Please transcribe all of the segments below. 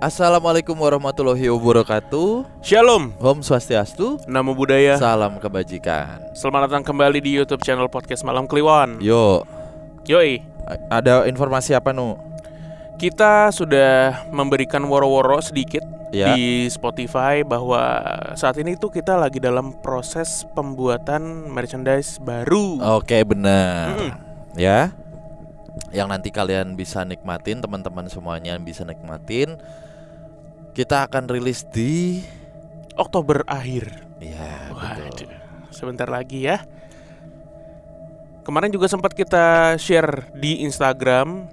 Assalamualaikum warahmatullahi wabarakatuh. Shalom, Om Swastiastu. Namo Buddhaya. Salam kebajikan. Selamat datang kembali di YouTube channel Podcast Malam Kliwon. Yoi. Ada informasi apa Nu? Kita sudah memberikan woro-woro sedikit Ya. di Spotify bahwa saat ini tuh kita lagi dalam proses pembuatan merchandise baru. Oke, benar. Ya. Yang nanti kalian bisa nikmatin, teman-teman semuanya bisa nikmatin. Kita akan rilis di Oktober akhir. ya, betul. Sebentar lagi ya. Kemarin juga sempat kita share di Instagram.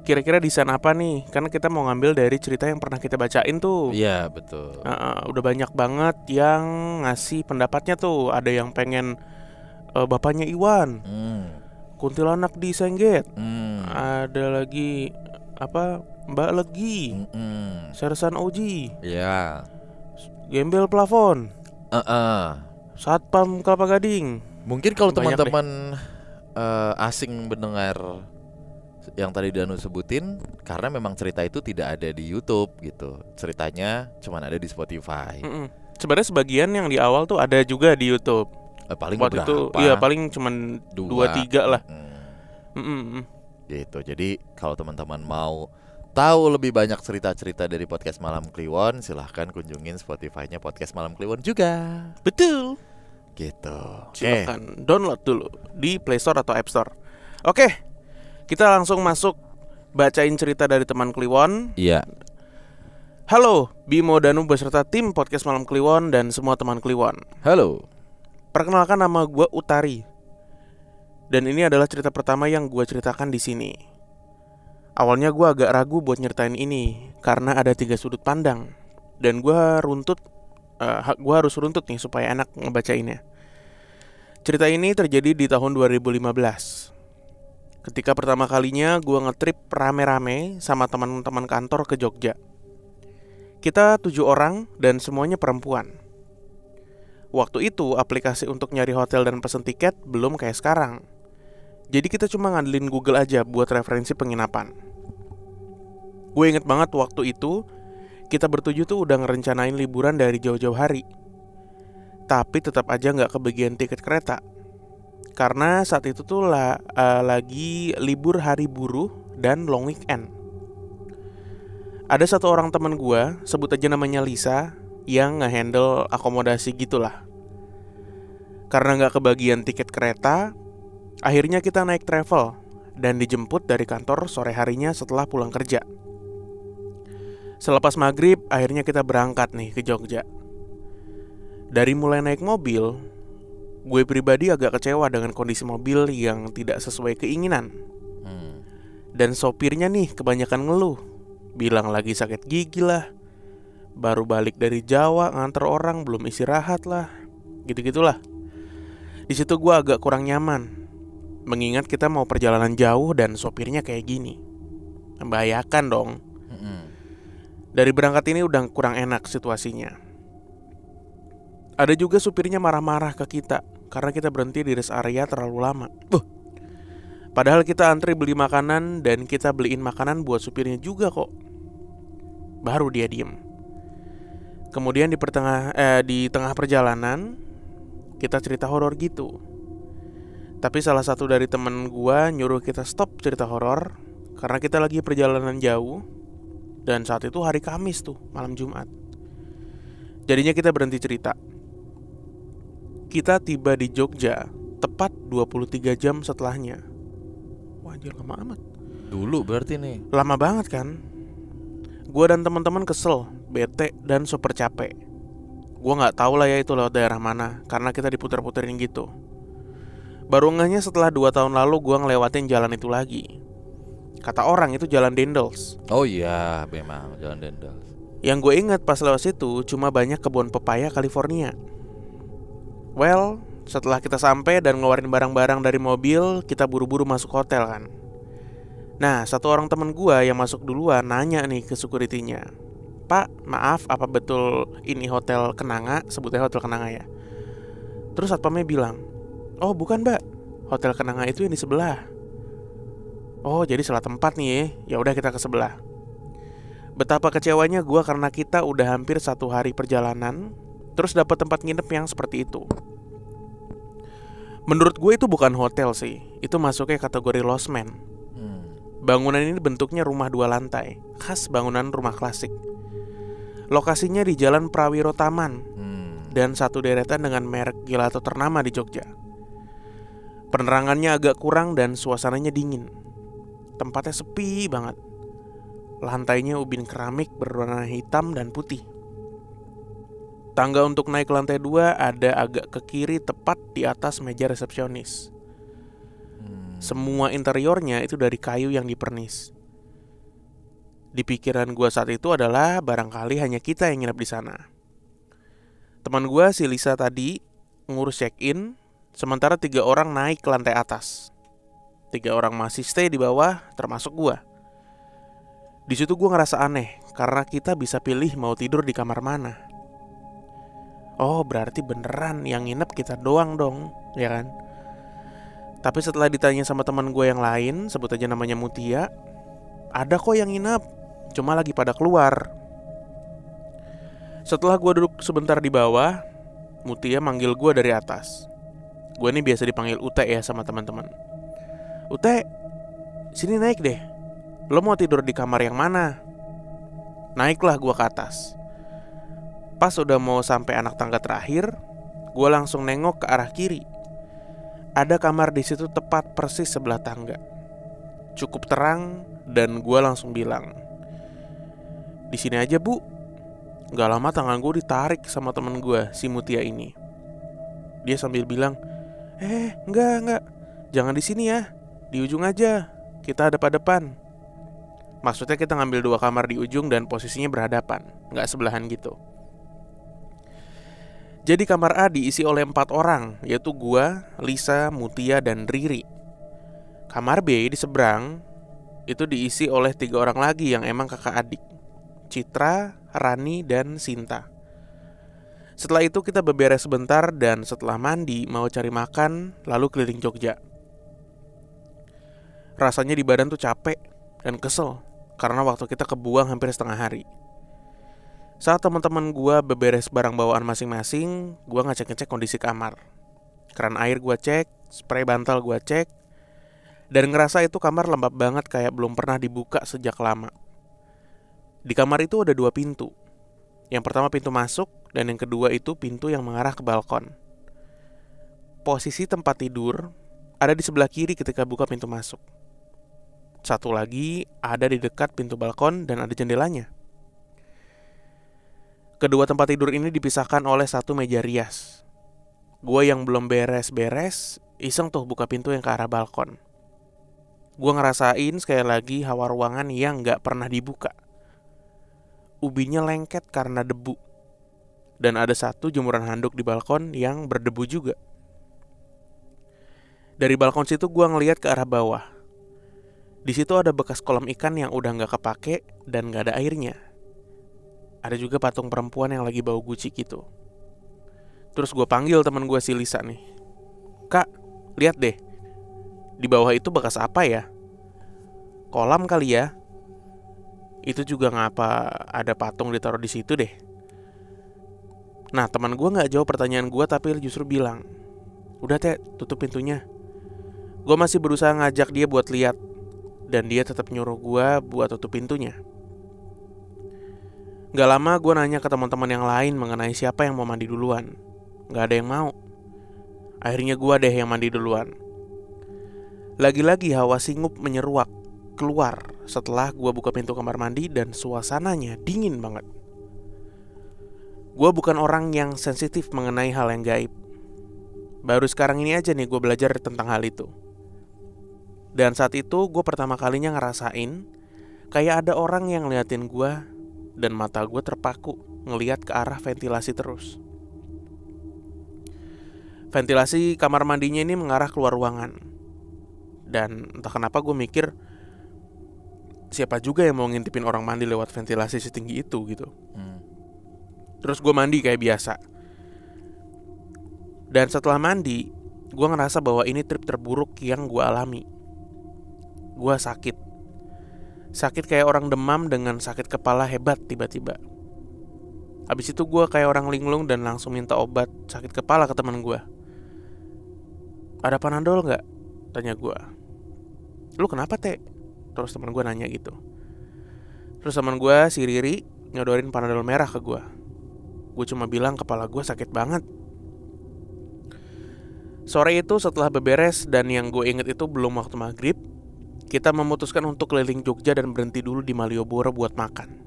Kira-kira desain apa nih? Karena kita mau ngambil dari cerita yang pernah kita bacain tuh. Iya, betul. Udah banyak banget yang ngasih pendapatnya tuh. Ada yang pengen bapaknya Iwan, kuntilanak di Sengget. Ada lagi apa, Mbak Legi, Sersan Oji, Ya. Gembel Plafon, Satpam Kelapa Gading. Mungkin kalau Banyak teman-teman asing mendengar yang tadi Danu sebutin, karena memang cerita itu tidak ada di YouTube gitu. Ceritanya cuma ada di Spotify. Sebenarnya sebagian yang di awal tuh ada juga di YouTube. Paling Waktu itu beberapa. iya paling cuman 2-3 lah. Gitu. Jadi kalau teman-teman mau tahu lebih banyak cerita-cerita dari Podcast Malam Kliwon, silahkan kunjungin Spotify-nya Podcast Malam Kliwon juga. Betul. Gitu. Silakan download dulu di Play Store atau App Store. Oke, kita langsung masuk bacain cerita dari teman Kliwon. Iya. Halo, Bimo Danu beserta tim Podcast Malam Kliwon dan semua teman Kliwon. Halo. Perkenalkan, nama gue Utari. Dan ini adalah cerita pertama yang gue ceritakan di sini. Awalnya gue agak ragu buat nyeritain ini karena ada 3 sudut pandang. Dan gue harus runtut nih supaya enak ngebacainnya. Cerita ini terjadi di tahun 2015. Ketika pertama kalinya gue ngetrip rame-rame sama teman-teman kantor ke Jogja. Kita 7 orang dan semuanya perempuan. Waktu itu aplikasi untuk nyari hotel dan pesen tiket belum kayak sekarang. Jadi kita cuma ngandelin Google aja buat referensi penginapan. Gue inget banget waktu itu kita bertujuh tuh udah ngerencanain liburan dari jauh-jauh hari. Tapi tetap aja gak kebagian tiket kereta. Karena saat itu tuh lagi libur hari buruh dan long weekend. Ada satu orang teman gue, sebut aja namanya Lisa, yang nge-handle akomodasi gitulah. Karena gak kebagian tiket kereta, akhirnya kita naik travel dan dijemput dari kantor sore harinya setelah pulang kerja. Selepas maghrib, akhirnya kita berangkat nih ke Jogja. Dari mulai naik mobil, gue pribadi agak kecewa dengan kondisi mobil yang tidak sesuai keinginan. Dan sopirnya nih kebanyakan ngeluh, bilang lagi sakit gigi lah, baru balik dari Jawa nganter orang belum istirahat lah, gitu-gitulah. Di situ gue agak kurang nyaman, mengingat kita mau perjalanan jauh dan sopirnya kayak gini. Membahayakan dong. Dari berangkat ini udah kurang enak situasinya. Ada juga supirnya marah-marah ke kita karena kita berhenti di rest area terlalu lama. Padahal kita antri beli makanan dan kita beliin makanan buat supirnya juga kok. Baru dia diem. Kemudian di tengah perjalanan kita cerita horor gitu. Tapi salah satu dari temen gua nyuruh kita stop cerita horor karena kita lagi perjalanan jauh. Dan saat itu hari Kamis tuh, malam Jumat. Jadinya kita berhenti cerita. Kita tiba di Jogja tepat 23 jam setelahnya. Wah, anjir, lama amat. Dulu berarti nih. Lama banget kan? Gua dan teman-teman kesel, bete, dan super capek. Gua nggak tahu lah ya itu lewat daerah mana, karena kita diputer-puterin gitu. Baru ngehnya setelah 2 tahun lalu gua ngelewatin jalan itu lagi. Kata orang itu jalan Dendels. Oh iya, memang jalan Dendels. Yang gue ingat pas lewat situ cuma banyak kebun pepaya California. Well, setelah kita sampai dan ngeluarin barang-barang dari mobil, kita buru-buru masuk hotel kan. Nah, satu orang temen gue yang masuk duluan nanya nih ke security-nya, "Pak, maaf, apa betul ini hotel Kenanga?" Sebutnya hotel Kenanga ya. Terus satpamnya bilang, "Oh bukan mbak, hotel Kenanga itu yang di sebelah." Oh, jadi salah tempat nih ya. Ya udah kita ke sebelah. Betapa kecewanya gue karena kita udah hampir 1 hari perjalanan, terus dapat tempat nginep yang seperti itu. Menurut gue itu bukan hotel sih, itu masuknya kategori losmen. Bangunan ini bentuknya rumah 2 lantai, khas bangunan rumah klasik. Lokasinya di Jalan Prawiro Taman, dan satu deretan dengan merek gelato ternama di Jogja. Penerangannya agak kurang dan suasananya dingin. Tempatnya sepi banget. Lantainya ubin keramik berwarna hitam dan putih. Tangga untuk naik ke lantai 2 ada agak ke kiri tepat di atas meja resepsionis. Semua interiornya itu dari kayu yang dipernis. Di pikiran gue saat itu adalah barangkali hanya kita yang nginep di sana. Teman gue si Lisa tadi ngurus check-in, sementara 3 orang naik ke lantai atas. 3 orang masih stay di bawah, termasuk gue. Di situ gue ngerasa aneh karena kita bisa pilih mau tidur di kamar mana. Oh, berarti beneran yang nginep kita doang dong, ya kan? Tapi setelah ditanya sama teman gue yang lain, sebut aja namanya Mutia, ada kok yang nginep, cuma lagi pada keluar. Setelah gue duduk sebentar di bawah, Mutia manggil gue dari atas. Gue ini biasa dipanggil Ute ya sama teman-teman. Ute, sini naik deh. Lo mau tidur di kamar yang mana? Naiklah gue ke atas. Pas udah mau sampai anak tangga terakhir, gue langsung nengok ke arah kiri. Ada kamar di situ tepat persis sebelah tangga. Cukup terang dan gue langsung bilang, di sini aja bu. Gak lama tangan gue ditarik sama temen gue, si Mutia ini. Dia sambil bilang, enggak, jangan di sini ya, di ujung aja. Kita hadap-hadapan. Maksudnya kita ngambil 2 kamar di ujung dan posisinya berhadapan, gak sebelahan gitu. Jadi kamar A diisi oleh 4 orang, yaitu gua, Lisa, Mutia, dan Riri. Kamar B di seberang itu diisi oleh 3 orang lagi yang emang kakak adik, Citra, Rani, dan Sinta. Setelah itu kita beberes sebentar dan setelah mandi mau cari makan, lalu keliling Jogja. Rasanya di badan tuh capek dan kesel karena waktu kita kebuang hampir setengah hari. Saat teman-teman gue beberes barang bawaan masing-masing, gue ngecek-ngecek kondisi kamar. Keran air gue cek, spray bantal gue cek, dan ngerasa itu kamar lembab banget kayak belum pernah dibuka sejak lama. Di kamar itu ada 2 pintu. Yang pertama pintu masuk, dan yang kedua itu pintu yang mengarah ke balkon. Posisi tempat tidur ada di sebelah kiri ketika buka pintu masuk. Satu lagi ada di dekat pintu balkon dan ada jendelanya. Kedua tempat tidur ini dipisahkan oleh 1 meja rias. Gue yang belum beres-beres, iseng tuh buka pintu yang ke arah balkon. Gue ngerasain sekali lagi hawa ruangan yang gak pernah dibuka. Ubinya lengket karena debu. Dan ada 1 jemuran handuk di balkon yang berdebu juga. Dari balkon situ gue ngeliat ke arah bawah. Di situ ada bekas kolam ikan yang udah gak kepake dan gak ada airnya. Ada juga patung perempuan yang lagi bau guci gitu. Terus gue panggil teman gue si Lisa nih. Kak, lihat deh. Di bawah itu bekas apa ya? Kolam kali ya? Itu juga ngapa ada patung ditaruh di situ deh. Nah, teman gue gak jawab pertanyaan gue tapi justru bilang, udah teh, tutup pintunya. Gue masih berusaha ngajak dia buat lihat, dan dia tetap nyuruh gue buat tutup pintunya. Gak lama gue nanya ke teman-teman yang lain mengenai siapa yang mau mandi duluan. Gak ada yang mau. Akhirnya gue deh yang mandi duluan. Lagi-lagi hawa singup menyeruak keluar setelah gue buka pintu kamar mandi dan suasananya dingin banget. Gue bukan orang yang sensitif mengenai hal yang gaib. Baru sekarang ini aja nih gue belajar tentang hal itu. Dan saat itu gue pertama kalinya ngerasain kayak ada orang yang ngeliatin gue, dan mata gue terpaku ngeliat ke arah ventilasi terus. Ventilasi kamar mandinya ini mengarah keluar ruangan. Dan entah kenapa gue mikir, siapa juga yang mau ngintipin orang mandi lewat ventilasi setinggi itu gitu. Terus gue mandi kayak biasa. Dan setelah mandi, gue ngerasa bahwa ini trip terburuk yang gue alami. Gue sakit. Sakit kayak orang demam dengan sakit kepala hebat tiba-tiba. Habis itu gue kayak orang linglung dan langsung minta obat sakit kepala ke teman gue. Ada Panadol gak? Tanya gue. Lu kenapa Teh? Terus teman gue nanya gitu. Terus teman gue si Riri nyodorin Panadol merah ke gue. Gue cuma bilang kepala gue sakit banget. Sore itu setelah beberes dan yang gue inget itu belum waktu maghrib, kita memutuskan untuk keliling Jogja dan berhenti dulu di Malioboro buat makan.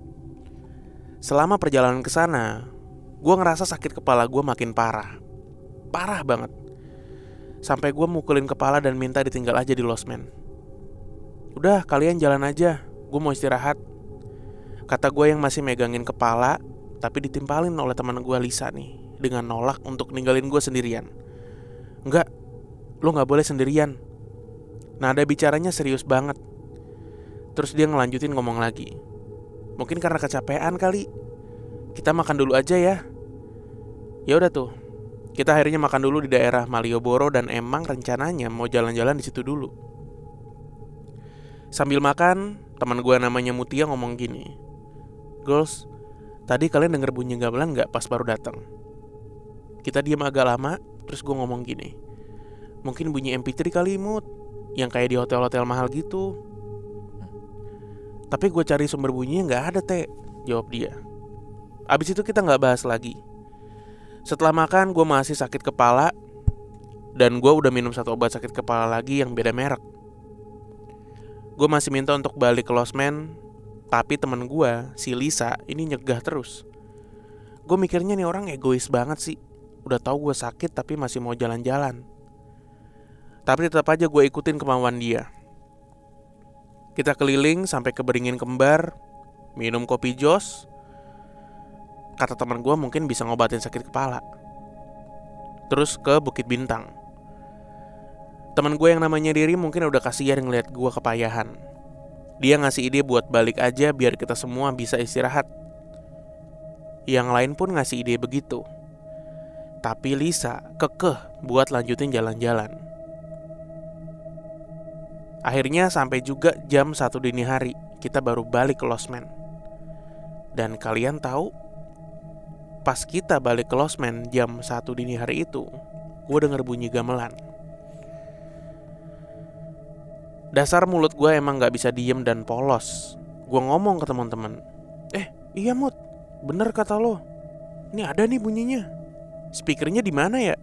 Selama perjalanan ke sana, gue ngerasa sakit kepala gue makin parah. Parah banget. Sampai gue mukulin kepala dan minta ditinggal aja di losmen. Udah kalian jalan aja, gue mau istirahat, kata gue yang masih megangin kepala. Tapi ditimpalin oleh teman gue Lisa nih, dengan nolak untuk ninggalin gue sendirian. Enggak, lu gak boleh sendirian. Nada bicaranya serius banget. Terus dia ngelanjutin ngomong lagi. Mungkin karena kecapean kali. Kita makan dulu aja ya. Ya udah tuh. Kita akhirnya makan dulu di daerah Malioboro dan emang rencananya mau jalan-jalan di situ dulu. Sambil makan, teman gue namanya Mutia ngomong gini. Girls, tadi kalian denger bunyi gamelan gak pas baru datang? Kita diam agak lama, terus gue ngomong gini. Mungkin bunyi MP3 kali Mut, yang kayak di hotel-hotel mahal gitu. Tapi gue cari sumber bunyinya gak ada Teh, jawab dia. Abis itu kita gak bahas lagi. Setelah makan gue masih sakit kepala. Dan gue udah minum 1 obat sakit kepala lagi yang beda merek. Gue masih minta untuk balik ke losmen. Tapi temen gue, si Lisa, ini nyegah terus. Gue mikirnya nih orang egois banget sih. Udah tahu gue sakit tapi masih mau jalan-jalan. Tapi tetap aja gue ikutin kemauan dia. Kita keliling sampai ke Beringin Kembar, minum kopi jos. Kata teman gue mungkin bisa ngobatin sakit kepala. Terus ke Bukit Bintang. Teman gue yang namanya Riri mungkin udah kasihan ngeliat gue kepayahan. Dia ngasih ide buat balik aja biar kita semua bisa istirahat. Yang lain pun ngasih ide begitu. Tapi Lisa kekeh buat lanjutin jalan-jalan. Akhirnya sampai juga jam 1 dini hari, kita baru balik ke losmen. Dan kalian tahu, pas kita balik ke losmen jam 1 dini hari itu, gue denger bunyi gamelan. Dasar mulut gue emang gak bisa diem dan polos. Gue ngomong ke teman-teman, iya Mut, bener kata lo. Ini ada nih bunyinya. Speakernya di mana ya?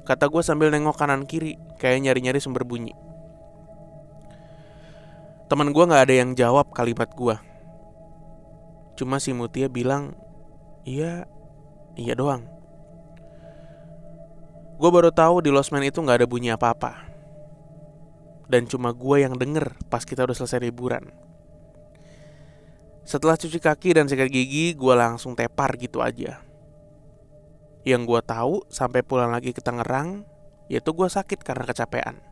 Kata gue sambil nengok kanan kiri, kayak nyari-nyari sumber bunyi. Teman gue gak ada yang jawab kalimat gue. Cuma si Mutia bilang, iya doang. Gue baru tahu di losmen itu gak ada bunyi apa-apa. Dan cuma gue yang denger pas kita udah selesai liburan. Setelah cuci kaki dan sikat gigi, gue langsung tepar gitu aja. Yang gue tahu sampai pulang lagi ke Tangerang, yaitu gue sakit karena kecapean.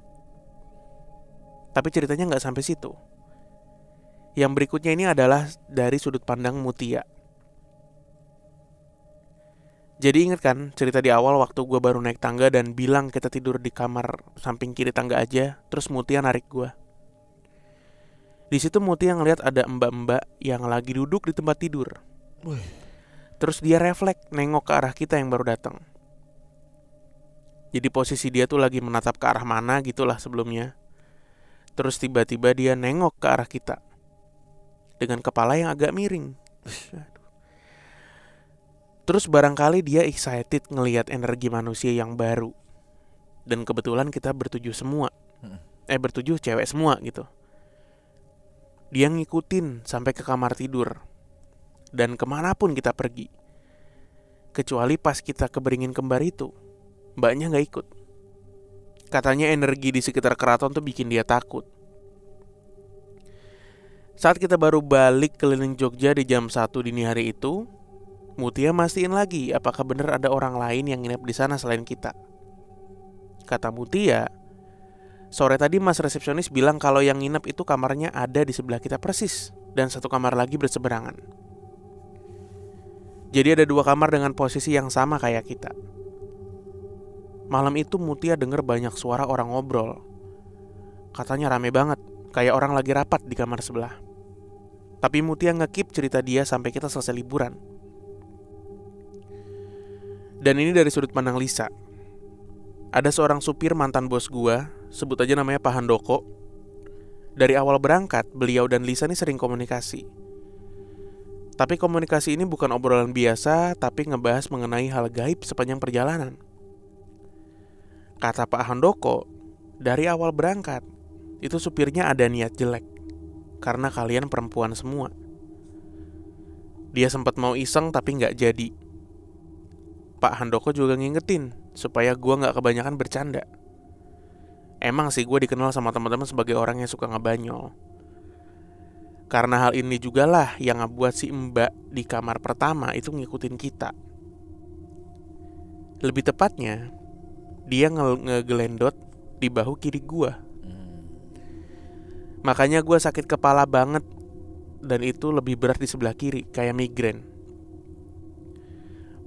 Tapi ceritanya gak sampai situ. Yang berikutnya ini adalah dari sudut pandang Mutia. Jadi inget kan cerita di awal waktu gue baru naik tangga dan bilang kita tidur di kamar samping kiri tangga aja. Terus Mutia narik gue. Di situ Mutia ngeliat ada mbak-mbak yang lagi duduk di tempat tidur. Terus dia refleks nengok ke arah kita yang baru datang. Jadi posisi dia tuh lagi menatap ke arah mana gitulah sebelumnya. Terus tiba-tiba dia nengok ke arah kita dengan kepala yang agak miring. Terus barangkali dia excited ngelihat energi manusia yang baru. Dan kebetulan kita bertujuh semua. Bertujuh cewek semua gitu. Dia ngikutin sampai ke kamar tidur. Dan kemanapun kita pergi. Kecuali pas kita ke Beringin Kembar itu, mbaknya gak ikut. Katanya energi di sekitar keraton tuh bikin dia takut. Saat kita baru balik keliling Jogja di jam 1 dini hari itu, Mutia mastiin lagi apakah benar ada orang lain yang nginep di sana selain kita. Kata Mutia, sore tadi mas resepsionis bilang kalau yang nginep itu kamarnya ada di sebelah kita persis dan 1 kamar lagi berseberangan. Jadi ada 2 kamar dengan posisi yang sama kayak kita. Malam itu Mutia denger banyak suara orang ngobrol. Katanya rame banget, kayak orang lagi rapat di kamar sebelah. Tapi Mutia nge-keep cerita dia sampai kita selesai liburan. Dan ini dari sudut pandang Lisa. Ada seorang supir mantan bos gua, sebut aja namanya Pak Handoko. Dari awal berangkat, beliau dan Lisa ini sering komunikasi. Tapi komunikasi ini bukan obrolan biasa, tapi ngebahas mengenai hal gaib sepanjang perjalanan. Kata Pak Handoko, dari awal berangkat, itu supirnya ada niat jelek. Karena kalian perempuan semua. Dia sempat mau iseng tapi gak jadi. Pak Handoko juga ngingetin supaya gue gak kebanyakan bercanda. Emang sih gue dikenal sama teman-teman sebagai orang yang suka ngebanyol. Karena hal ini juga lah yang ngebuat si Mbak di kamar pertama itu ngikutin kita. Lebih tepatnya, dia ngegelendot di bahu kiri gue. Makanya gue sakit kepala banget. Dan itu lebih berat di sebelah kiri, kayak migrain.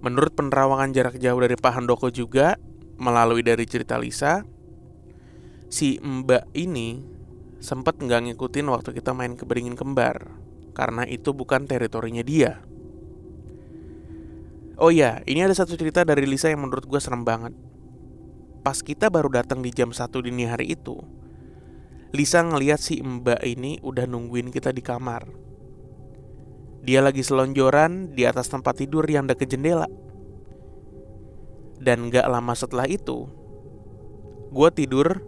Menurut penerawangan jarak jauh dari Pak Handoko juga, melalui dari cerita Lisa, si Mbak ini sempat nggak ngikutin waktu kita main ke Beringin Kembar, karena itu bukan teritorinya dia. Oh iya, ini ada satu cerita dari Lisa yang menurut gue serem banget. Pas kita baru datang di jam 1 dini hari itu, Lisa ngeliat si Mbak ini udah nungguin kita di kamar. Dia lagi selonjoran di atas tempat tidur yang deket jendela. Dan gak lama setelah itu, gue tidur.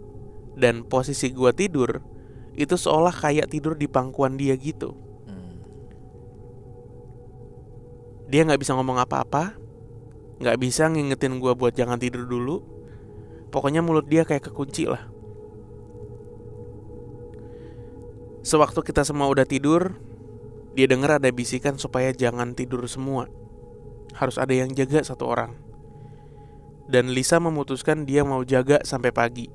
Dan posisi gue tidur itu seolah kayak tidur di pangkuan dia gitu. Dia gak bisa ngomong apa-apa, gak bisa ngingetin gue buat jangan tidur dulu. Pokoknya mulut dia kayak kekunci lah. Sewaktu kita semua udah tidur, dia dengar ada bisikan supaya jangan tidur semua. Harus ada yang jaga satu orang. Dan Lisa memutuskan dia mau jaga sampai pagi.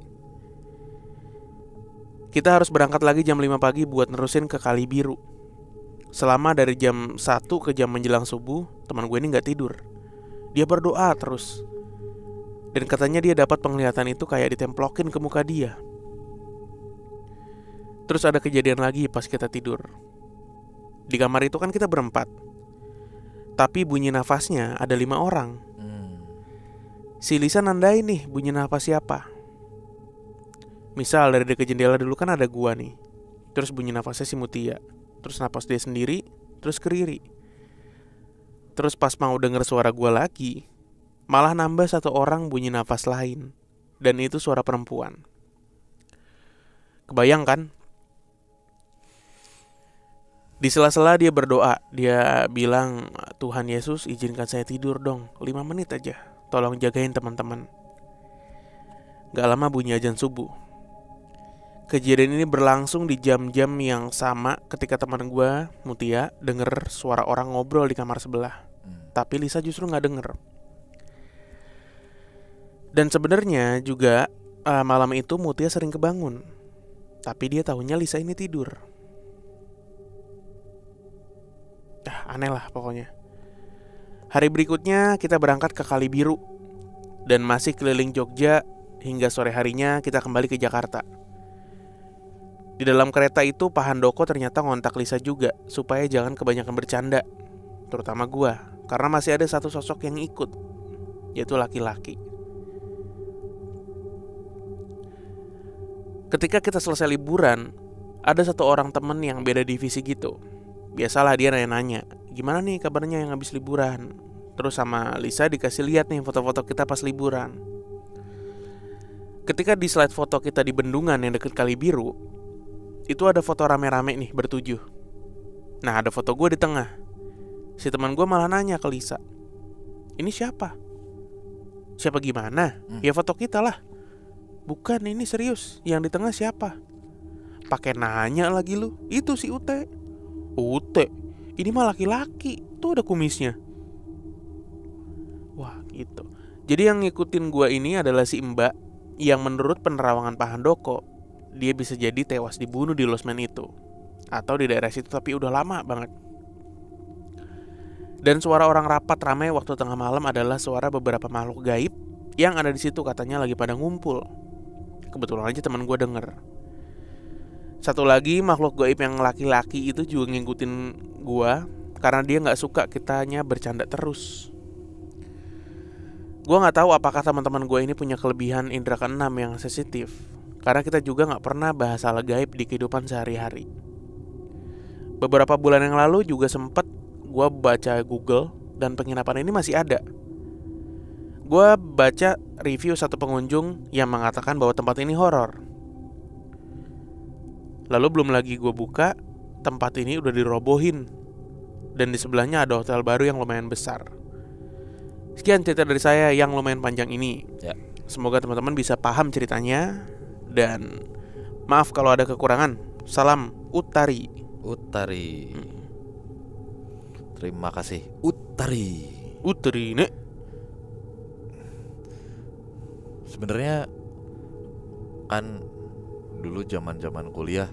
Kita harus berangkat lagi jam 5 pagi buat nerusin ke Kali Biru. Selama dari jam 1 ke jam menjelang subuh, teman gue ini gak tidur. Dia berdoa terus. Dan katanya dia dapat penglihatan itu kayak ditemplokin ke muka dia. Terus ada kejadian lagi pas kita tidur. Di kamar itu kan kita berempat. Tapi bunyi nafasnya ada 5 orang. Si Lisa nandain nih bunyi nafas siapa. Misal dari dekat jendela dulu kan ada gua nih. Terus bunyi nafasnya si Mutia. Terus napas dia sendiri. Terus ke Riri. Terus pas mau denger suara gua lagi, malah nambah 1 orang bunyi nafas lain. Dan itu suara perempuan. Kebayang kan? Di sela-sela dia berdoa. Dia bilang, Tuhan Yesus izinkan saya tidur dong 5 menit aja. Tolong jagain teman-teman. Gak lama bunyi azan subuh. Kejadian ini berlangsung di jam-jam yang sama ketika teman gue, Mutia, denger suara orang ngobrol di kamar sebelah. Tapi Lisa justru gak denger. Dan sebenarnya juga malam itu Mutia sering kebangun. Tapi dia tahunya Lisa ini tidur. Aneh lah pokoknya. Hari berikutnya kita berangkat ke Kali Biru. Dan masih keliling Jogja hingga sore harinya kita kembali ke Jakarta. Di dalam kereta itu Pak Handoko ternyata ngontak Lisa juga supaya jangan kebanyakan bercanda. Terutama gua, karena masih ada satu sosok yang ikut, yaitu laki-laki. Ketika kita selesai liburan, ada 1 orang temen yang beda divisi gitu. Biasalah dia nanya-nanya, gimana nih kabarnya yang habis liburan. Terus sama Lisa dikasih lihat nih foto-foto kita pas liburan. Ketika di slide foto kita di bendungan yang deket Kali Biru, itu ada foto rame-rame nih ber-7. Nah ada foto gue di tengah. Si teman gue malah nanya ke Lisa, ini siapa? Siapa gimana? Ya foto kita lah. Bukan, ini serius. Yang di tengah siapa? Pakai nanya lagi lu. Itu si Ute. Ute? Ini mah laki-laki. Tuh ada kumisnya. Wah gitu. Jadi yang ngikutin gue ini adalah si Mbak, yang menurut penerawangan Pak Handoko, dia bisa jadi tewas dibunuh di losmen itu, atau di daerah situ, tapi udah lama banget. Dan suara orang rapat ramai waktu tengah malam adalah suara beberapa makhluk gaib yang ada di situ, katanya lagi pada ngumpul. Kebetulan aja teman gue denger. Satu lagi makhluk gaib yang laki-laki itu juga ngikutin gua karena dia nggak suka kitanya bercanda terus. Gua nggak tahu apakah teman-teman gua ini punya kelebihan indera keenam yang sensitif, karena kita juga nggak pernah bahas hal gaib di kehidupan sehari-hari. Beberapa bulan yang lalu juga sempet gua baca Google dan penginapan ini masih ada. Gua baca review satu pengunjung yang mengatakan bahwa tempat ini horor. Lalu belum lagi gue buka, tempat ini udah dirobohin. Dan di sebelahnya ada hotel baru yang lumayan besar. Sekian cerita dari saya yang lumayan panjang ini. Ya. Semoga teman-teman bisa paham ceritanya. Dan maaf kalau ada kekurangan. Salam Utari. Utari. Terima kasih Utari. Utari nek. Sebenarnya kan dulu zaman kuliah,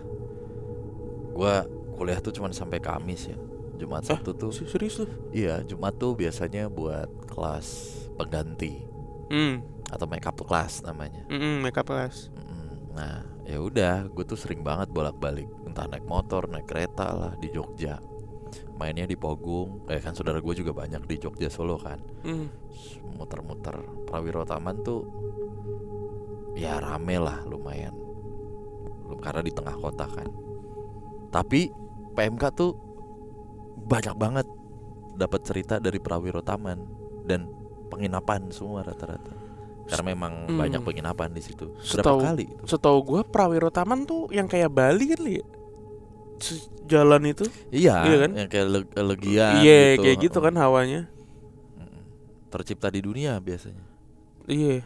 gua kuliah tuh cuman sampai Kamis ya. Jumat Sabtu tuh serius lu? Iya, Jumat tuh biasanya buat kelas pengganti atau make up class namanya. Make up class. Nah ya udah, gue tuh sering banget bolak-balik, entah naik motor, naik kereta lah di Jogja. Mainnya di Pogung, kan saudara gue juga banyak di Jogja Solo kan. Muter-muter Prawiro Taman tuh ya rame lah lumayan, karena di tengah kota kan. Tapi PMK tuh banyak banget dapat cerita dari Prawiro Taman dan penginapan semua rata-rata. Karena memang banyak penginapan di situ. Berapa kali? Setahu gua Prawiro Taman tuh yang kayak Bali kan li. Jalan itu. Iya kan? Yang kayak Legian gitu. Iya, kayak gitu kan hawanya. Tercipta di dunia biasanya. Iya.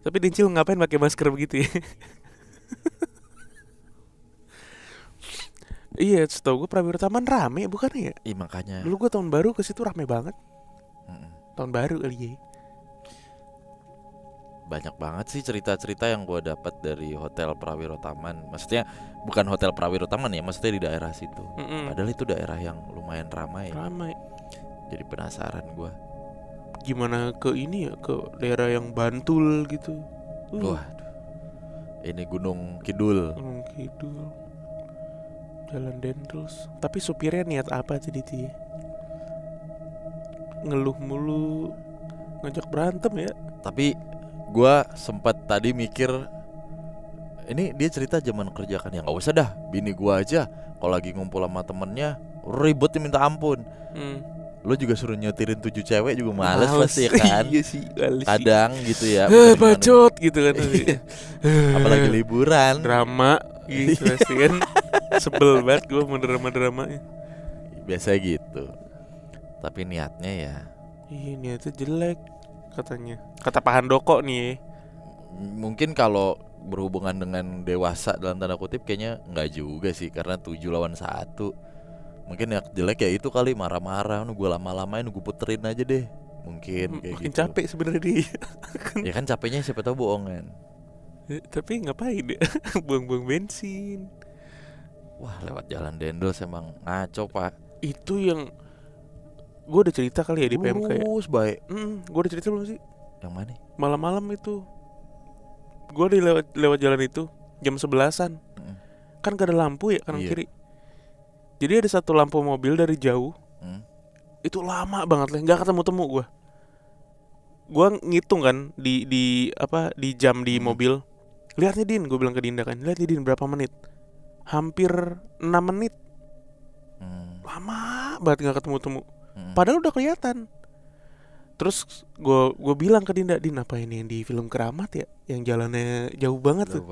Tapi Dincil ngapain pakai masker begitu ya? Iya, setahu gue Prawiro Taman rame bukan ya? Iya makanya. Dulu gue tahun baru ke situ rame banget. Tahun baru kali ya. Banyak banget sih cerita-cerita yang gue dapat dari Hotel Prawiro Taman. Maksudnya bukan Hotel Prawiro Taman ya, maksudnya di daerah situ. Padahal itu daerah yang lumayan ramai. Jadi penasaran gue. Gimana ke ini ya, ke daerah yang Bantul gitu. Wah, ini Gunung Kidul. Gunung Kidul. Jalan Dendels. Tapi supirnya niat apa tadi dia? Ngeluh mulu, ngajak berantem ya. Tapi gua sempat tadi mikir, ini dia cerita zaman kerja kan, ya nggak usah dah, bini gua aja kalau lagi ngumpul sama temennya ribut minta ampun. Lo juga suruh nyetirin 7 cewek juga males pasti ya kan. Iya sih, kadang gitu ya. Bacot gitu kan. Apalagi liburan, drama gitu pasti kan. Sebel banget gue sama drama-dramanya. Biasa gitu. Tapi niatnya ya, iya niatnya jelek katanya. Kata Pak Handoko nih. Mungkin kalau berhubungan dengan dewasa dalam tanda kutip kayaknya enggak juga sih, karena 7 lawan 1. Mungkin ya jelek ya itu kali, marah-marah, gue lama-lamain gue puterin aja deh. Mungkin kayak makin gitu. Capek sebenarnya dia. Ya kan capeknya siapa tahu bohongan. Tapi ngapain ya? Buang-buang bensin. Wah, lewat jalan Dendels emang ngaco pak. Itu yang gue udah cerita kali ya di PMK ya. Lurus baik. Gue udah cerita belum sih? Yang mana? Malam-malam itu gue lewat jalan itu jam 11-an. Kan gak ada lampu ya kanan kiri. Jadi ada satu lampu mobil dari jauh. Itu lama banget lah, nggak ketemu-temu gue. Gue ngitung kan di jam di mobil. Lihat nih Din, gue bilang ke Dinda kan, lihat nih Din berapa menit? Hampir 6 menit. Lama banget nggak ketemu-temu. Padahal udah kelihatan. Terus gue bilang ke Dinda, Din apa ini yang di film Keramat ya, yang jalannya jauh banget tuh.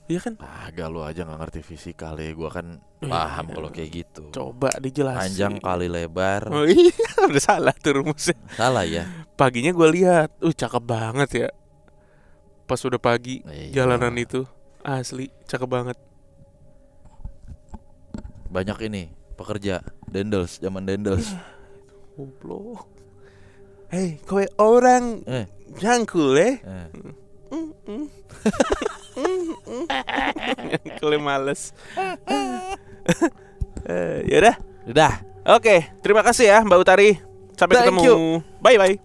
Iya kan? Agak lu aja gak ngerti fisika kali. Gua kan paham kalau kayak gitu. Coba dijelasin. Panjang kali lebar. Oh iya, udah salah tuh rumusnya. Salah ya. Paginya gue lihat, cakep banget ya. Pas udah pagi, jalanan itu asli cakep banget. Banyak ini pekerja Dendels, zaman Dendels. Goblok. Hei, kowe orang jangkul Kalau males. Yaudah. Udah. Oke, terima kasih ya Mbak Utari. Sampai ketemu. Bye bye.